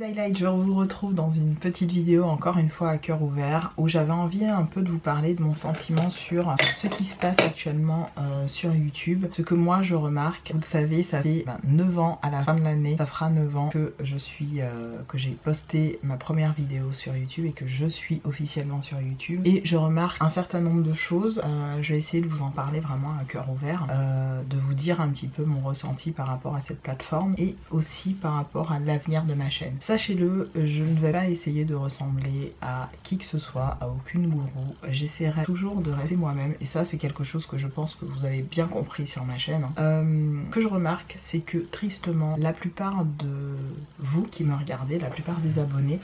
Highlights, je vous retrouve dans une petite vidéo encore une fois à cœur ouvert où j'avais envie un peu de vous parler de mon sentiment sur ce qui se passe actuellement sur YouTube. Ce que moi je remarque, vous le savez, ça fait 9 ans à la fin de l'année, ça fera 9 ans que j'ai posté ma première vidéo sur YouTube et que je suis officiellement sur YouTube. Et je remarque un certain nombre de choses, je vais essayer de vous en parler vraiment à cœur ouvert, de vous dire un petit peu mon ressenti par rapport à cette plateforme et aussi par rapport à l'avenir de ma chaîne. Sachez-le, je ne vais pas essayer de ressembler à qui que ce soit, à aucune gourou. J'essaierai toujours de rester moi-même et ça c'est quelque chose que je pense que vous avez bien compris sur ma chaîne. Que je remarque, c'est que tristement, la plupart de vous qui me regardez, la plupart des abonnés,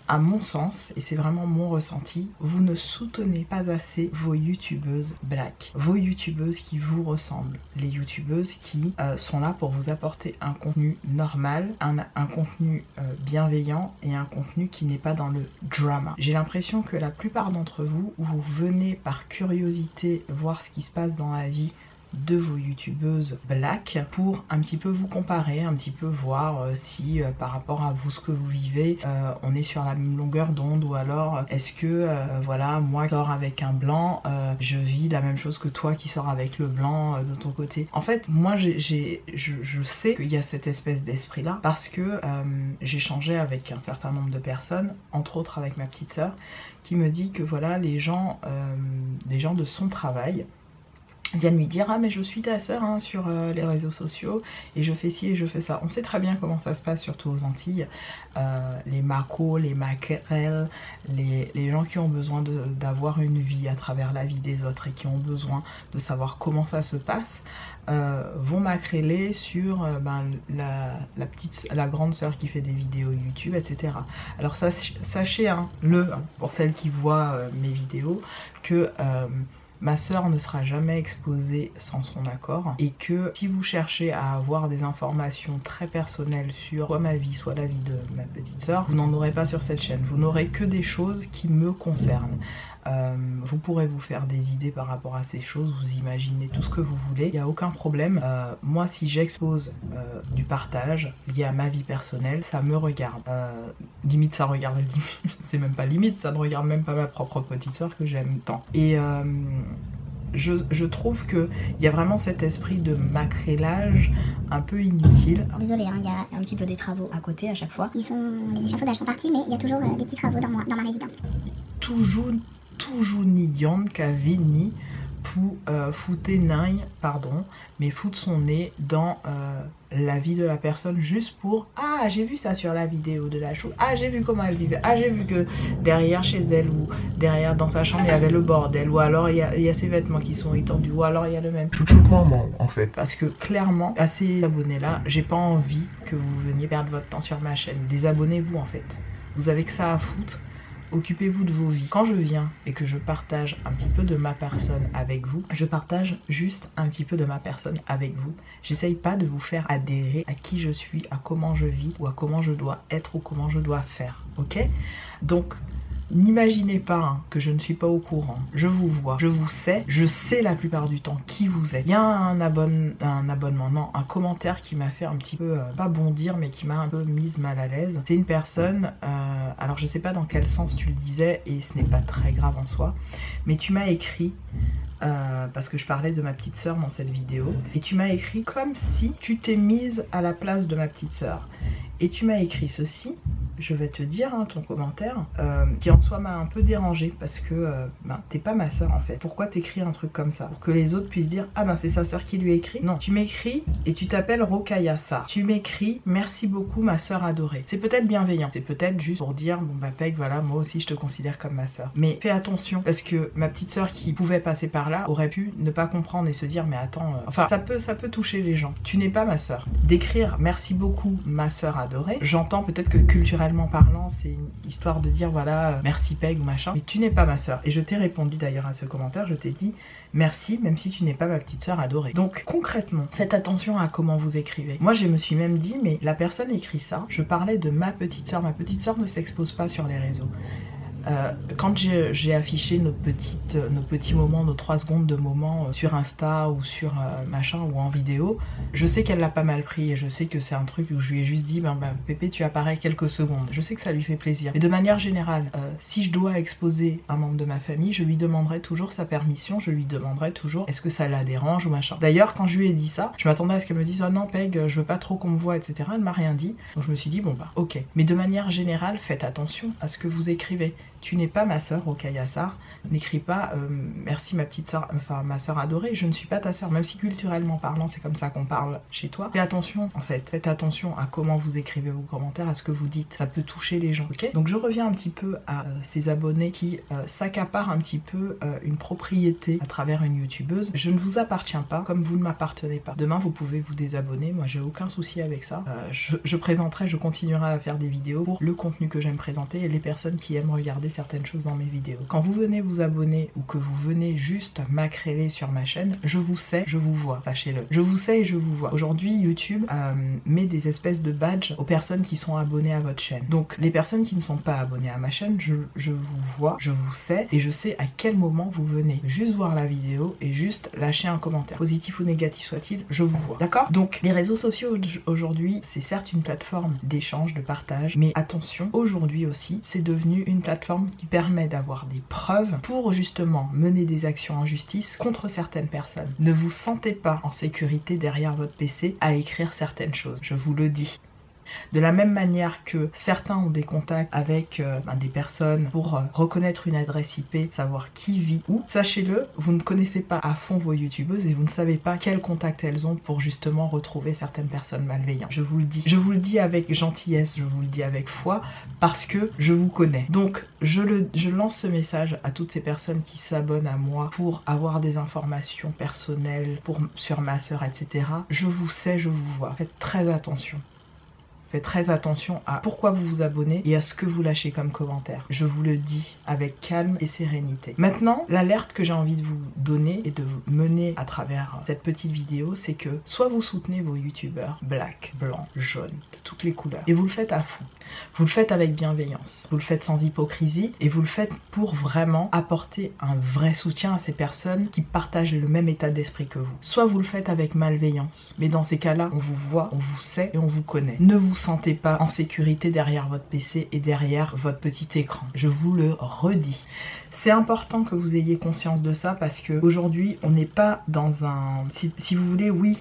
à mon sens, et c'est vraiment mon ressenti, vous ne soutenez pas assez vos youtubeuses black, vos youtubeuses qui vous ressemblent, les youtubeuses qui sont là pour vous apporter un contenu normal, un contenu bienveillant et un contenu qui n'est pas dans le drama. J'ai l'impression que la plupart d'entre vous, vous venez par curiosité voir ce qui se passe dans la vie de vos youtubeuses black pour un petit peu vous comparer, un petit peu voir si par rapport à vous ce que vous vivez on est sur la même longueur d'onde, ou alors est-ce que voilà, moi qui sors avec un blanc je vis la même chose que toi qui sors avec le blanc de ton côté. En fait moi je sais qu'il y a cette espèce d'esprit là parce que j'ai échangé avec un certain nombre de personnes, entre autres avec ma petite sœur, qui me dit que voilà, les gens de son travail viennent lui dire: ah mais je suis ta sœur hein, sur les réseaux sociaux et je fais ci et je fais ça. On sait très bien comment ça se passe, surtout aux Antilles, les macos, les maquerelles, les gens qui ont besoin d'avoir une vie à travers la vie des autres et qui ont besoin de savoir comment ça se passe, vont macréler sur la grande sœur qui fait des vidéos YouTube, etc. Alors sachez pour celles qui voient mes vidéos, que ma sœur ne sera jamais exposée sans son accord, et que si vous cherchez à avoir des informations très personnelles sur soit ma vie, soit la vie de ma petite sœur, vous n'en aurez pas sur cette chaîne. Vous n'aurez que des choses qui me concernent. Vous pourrez vous faire des idées par rapport à ces choses, vous imaginez tout ce que vous voulez, il n'y a aucun problème. Moi si j'expose du partage lié à ma vie personnelle, ça me regarde. Limite ça regarde, c'est même pas limite, ça ne regarde même pas ma propre petite soeur que j'aime tant. Et je trouve qu'il y a vraiment cet esprit de macrélage un peu inutile. Désolée, il y a un petit peu des travaux à côté à chaque fois. Les échafaudages sont partis, mais il y a toujours des petits travaux dans ma résidence. Toujours ni yon qu'avait ni pour foutre nain, pardon, mais foutre son nez dans la vie de la personne juste pour: ah j'ai vu ça sur la vidéo de la chose, ah j'ai vu comment elle vivait, ah j'ai vu que derrière chez elle ou derrière dans sa chambre il y avait le bordel, ou alors il y a ses vêtements qui sont étendus, ou alors il y a le même maman en fait. Parce que clairement à ces abonnés là, j'ai pas envie que vous veniez perdre votre temps sur ma chaîne. Désabonnez-vous en fait, vous avez que ça à foutre. Occupez-vous de vos vies. Quand je viens et que je partage un petit peu de ma personne avec vous, je partage juste un petit peu de ma personne avec vous. J'essaye pas de vous faire adhérer à qui je suis, à comment je vis, ou à comment je dois être, ou comment je dois faire, ok? Donc n'imaginez pas que je ne suis pas au courant. Je vous vois, je vous sais, je sais la plupart du temps qui vous êtes. Il y a un commentaire qui m'a fait un petit peu, pas bondir, mais qui m'a un peu mise mal à l'aise. C'est une personne, alors je sais pas dans quel sens tu le disais, et ce n'est pas très grave en soi, mais tu m'as écrit, parce que je parlais de ma petite sœur dans cette vidéo, et tu m'as écrit comme si tu t'es mise à la place de ma petite sœur. Et tu m'as écrit ceci, je vais te dire ton commentaire, qui en soi m'a un peu dérangée parce que t'es pas ma soeur en fait. Pourquoi t'écris un truc comme ça? Pour que les autres puissent dire: ah ben c'est sa soeur qui lui a écrit. Non, tu m'écris et tu t'appelles Rokayasa. Tu m'écris: merci beaucoup ma soeur adorée. C'est peut-être bienveillant, c'est peut-être juste pour dire: bon bah Peg, voilà, moi aussi je te considère comme ma soeur. Mais fais attention, parce que ma petite soeur qui pouvait passer par là aurait pu ne pas comprendre et se dire: mais attends, enfin ça peut toucher les gens. Tu n'es pas ma soeur. D'écrire merci beaucoup ma soeur adorée, j'entends peut-être que culturellement parlant c'est une histoire de dire voilà merci Peg ou machin, mais tu n'es pas ma soeur. Et je t'ai répondu d'ailleurs à ce commentaire, je t'ai dit merci même si tu n'es pas ma petite soeur adorée. Donc concrètement faites attention à comment vous écrivez. Moi je me suis même dit mais la personne écrit ça, je parlais de ma petite soeur ne s'expose pas sur les réseaux. Quand j'ai affiché nos petits moments, nos 3 secondes de moments sur Insta ou sur machin ou en vidéo, je sais qu'elle l'a pas mal pris et je sais que c'est un truc où je lui ai juste dit Pépé, tu apparais quelques secondes. Je sais que ça lui fait plaisir. Mais de manière générale, si je dois exposer un membre de ma famille, je lui demanderai toujours sa permission, je lui demanderai toujours est-ce que ça la dérange ou machin. D'ailleurs, quand je lui ai dit ça, je m'attendais à ce qu'elle me dise oh non Peg, je veux pas trop qu'on me voit, etc. Elle m'a rien dit. Donc je me suis dit bon bah ok. Mais de manière générale, faites attention à ce que vous écrivez. Tu n'es pas ma sœur, Rokhaya Sarr. N'écris pas merci ma petite sœur, enfin ma sœur adorée, je ne suis pas ta sœur, même si culturellement parlant c'est comme ça qu'on parle chez toi. Fais attention en fait, faites attention à comment vous écrivez vos commentaires, à ce que vous dites, ça peut toucher les gens, ok? Donc je reviens un petit peu à ces abonnés qui s'accaparent un petit peu une propriété à travers une youtubeuse. Je ne vous appartiens pas comme vous ne m'appartenez pas. Demain vous pouvez vous désabonner, moi j'ai aucun souci avec ça. Je présenterai, je continuerai à faire des vidéos pour le contenu que j'aime présenter et les personnes qui aiment regarder certaines choses dans mes vidéos. Quand vous venez vous abonner ou que vous venez juste m'accréler sur ma chaîne, je vous sais, je vous vois, sachez-le. Je vous sais et je vous vois. Aujourd'hui, YouTube met des espèces de badges aux personnes qui sont abonnées à votre chaîne. Donc les personnes qui ne sont pas abonnées à ma chaîne, je vous vois, je vous sais et je sais à quel moment vous venez. Juste voir la vidéo et juste lâcher un commentaire. Positif ou négatif soit-il, je vous vois. D'accord? Donc les réseaux sociaux aujourd'hui, c'est certes une plateforme d'échange, de partage, mais attention, aujourd'hui aussi, c'est devenu une plateforme qui permet d'avoir des preuves pour justement mener des actions en justice contre certaines personnes. Ne vous sentez pas en sécurité derrière votre PC à écrire certaines choses, je vous le dis. De la même manière que certains ont des contacts avec des personnes pour reconnaître une adresse IP, savoir qui vit où, sachez-le, vous ne connaissez pas à fond vos youtubeuses et vous ne savez pas quels contacts elles ont pour justement retrouver certaines personnes malveillantes. Je vous le dis. Je vous le dis avec gentillesse, je vous le dis avec foi, parce que je vous connais. Donc je lance ce message à toutes ces personnes qui s'abonnent à moi pour avoir des informations personnelles sur ma sœur, etc. Je vous sais, je vous vois. Faites très attention. Faites très attention à pourquoi vous vous abonnez et à ce que vous lâchez comme commentaire. Je vous le dis avec calme et sérénité. Maintenant, l'alerte que j'ai envie de vous donner et de vous mener à travers cette petite vidéo, c'est que soit vous soutenez vos youtubeurs black, blanc, jaune, de toutes les couleurs, et vous le faites à fond. Vous le faites avec bienveillance, vous le faites sans hypocrisie et vous le faites pour vraiment apporter un vrai soutien à ces personnes qui partagent le même état d'esprit que vous. Soit vous le faites avec malveillance, mais dans ces cas-là, on vous voit, on vous sait et on vous connaît. Ne vous sentez pas en sécurité derrière votre PC et derrière votre petit écran. Je vous le redis. C'est important que vous ayez conscience de ça parce que aujourd'hui on n'est pas dans un... Si vous voulez, oui,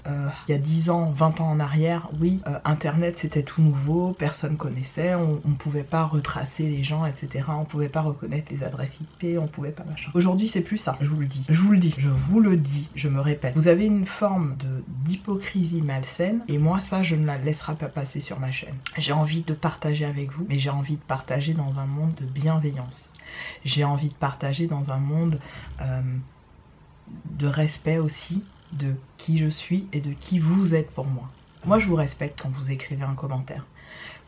il y a 10 ans, 20 ans en arrière, oui, Internet c'était tout nouveau, personne connaissait, on ne pouvait pas retracer les gens, etc. On pouvait pas reconnaître les adresses IP, on pouvait pas machin. Aujourd'hui c'est plus ça, je vous le dis. Je vous le dis, je vous le dis, je me répète. Vous avez une forme d'hypocrisie malsaine et moi ça je ne la laisserai pas passer sur ma chaîne. J'ai envie de partager avec vous, mais j'ai envie de partager dans un monde de bienveillance. J'ai envie de partager dans un monde de respect aussi de qui je suis et de qui vous êtes pour moi. Moi je vous respecte quand vous écrivez un commentaire.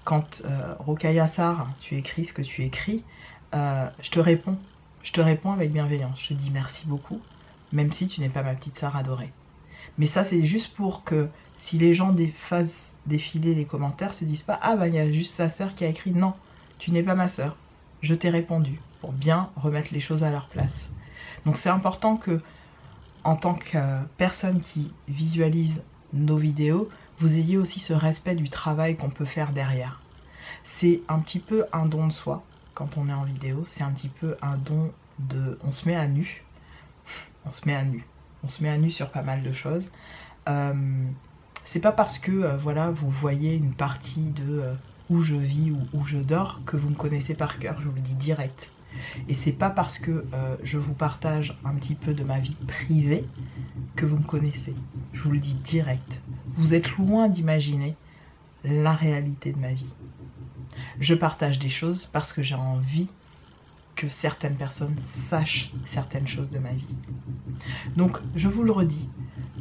Quand Rokhaya Sarr, tu écris ce que tu écris, je te réponds. Je te réponds avec bienveillance. Je te dis merci beaucoup, même si tu n'es pas ma petite sœur adorée. Mais ça c'est juste pour que si les gens fassent défiler les commentaires, se disent pas ah bah il y a juste sa sœur qui a écrit. Non, tu n'es pas ma sœur. Je t'ai répondu pour bien remettre les choses à leur place. Donc c'est important que, en tant que personne qui visualise nos vidéos, vous ayez aussi ce respect du travail qu'on peut faire derrière. C'est un petit peu un don de soi quand on est en vidéo, c'est un petit peu un don de... On se met à nu. On se met à nu. On se met à nu sur pas mal de choses. C'est pas parce que voilà, vous voyez une partie de où je vis ou où je dors que vous me connaissez par cœur, je vous le dis direct. Et c'est pas parce que je vous partage un petit peu de ma vie privée que vous me connaissez. Je vous le dis direct. Vous êtes loin d'imaginer la réalité de ma vie. Je partage des choses parce que j'ai envie que certaines personnes sachent certaines choses de ma vie. Donc, je vous le redis,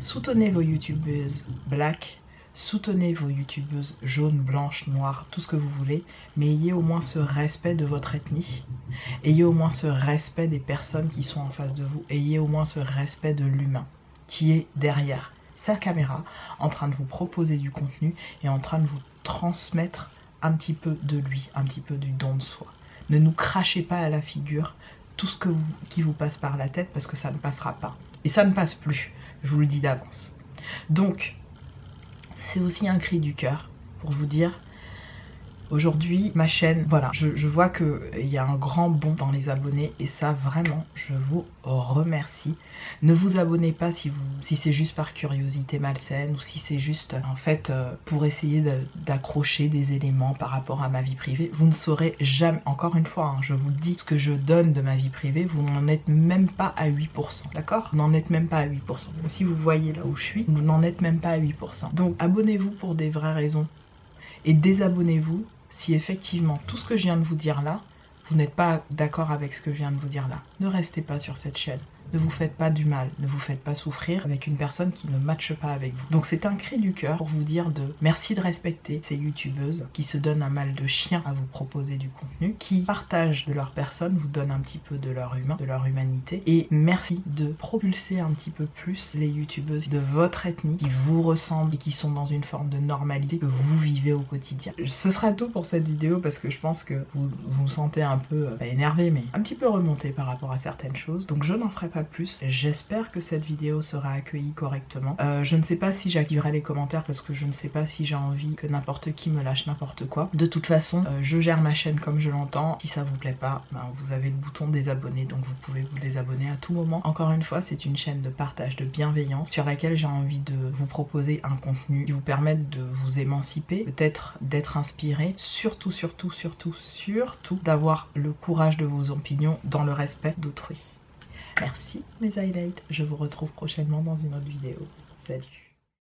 soutenez vos youtubeuses black, soutenez vos youtubeuses jaunes, blanches, noires, tout ce que vous voulez, mais ayez au moins ce respect de votre ethnie, ayez au moins ce respect des personnes qui sont en face de vous, ayez au moins ce respect de l'humain qui est derrière sa caméra, en train de vous proposer du contenu et en train de vous transmettre un petit peu de lui, un petit peu du don de soi. Ne nous crachez pas à la figure tout ce qui vous passe par la tête, parce que ça ne passera pas. Et ça ne passe plus, je vous le dis d'avance. Donc, c'est aussi un cri du cœur pour vous dire, aujourd'hui, ma chaîne, voilà, je vois qu'il y a un grand bond dans les abonnés et ça, vraiment, je vous remercie. Ne vous abonnez pas si c'est juste par curiosité malsaine ou si c'est juste, en fait, pour essayer d'accrocher des éléments par rapport à ma vie privée. Vous ne saurez jamais, encore une fois, hein, je vous le dis, ce que je donne de ma vie privée, vous n'en êtes même pas à 8%, d'accord? Vous n'en êtes même pas à 8%. Même si vous voyez là où je suis, vous n'en êtes même pas à 8%. Donc, abonnez-vous pour des vraies raisons et désabonnez-vous si effectivement tout ce que je viens de vous dire là, vous n'êtes pas d'accord avec ce que je viens de vous dire là. Ne restez pas sur cette chaîne. Ne vous faites pas du mal, ne vous faites pas souffrir avec une personne qui ne matche pas avec vous. Donc c'est un cri du cœur pour vous dire merci de respecter ces youtubeuses qui se donnent un mal de chien à vous proposer du contenu, qui partagent de leur personne, vous donnent un petit peu de leur humain, de leur humanité, et merci de propulser un petit peu plus les youtubeuses de votre ethnie qui vous ressemblent et qui sont dans une forme de normalité que vous vivez au quotidien. Ce sera tout pour cette vidéo parce que je pense que vous vous sentez un peu énervé, mais un petit peu remonté par rapport à certaines choses, donc je n'en ferai pas plus. J'espère que cette vidéo sera accueillie correctement. Je ne sais pas si j'activerai les commentaires parce que je ne sais pas si j'ai envie que n'importe qui me lâche n'importe quoi. De toute façon, je gère ma chaîne comme je l'entends. Si ça vous plaît pas, vous avez le bouton désabonner, donc vous pouvez vous désabonner à tout moment. Encore une fois, c'est une chaîne de partage, de bienveillance sur laquelle j'ai envie de vous proposer un contenu qui vous permette de vous émanciper, peut-être d'être inspiré, surtout d'avoir le courage de vos opinions dans le respect d'autrui. Merci mes highlights, je vous retrouve prochainement dans une autre vidéo. Salut!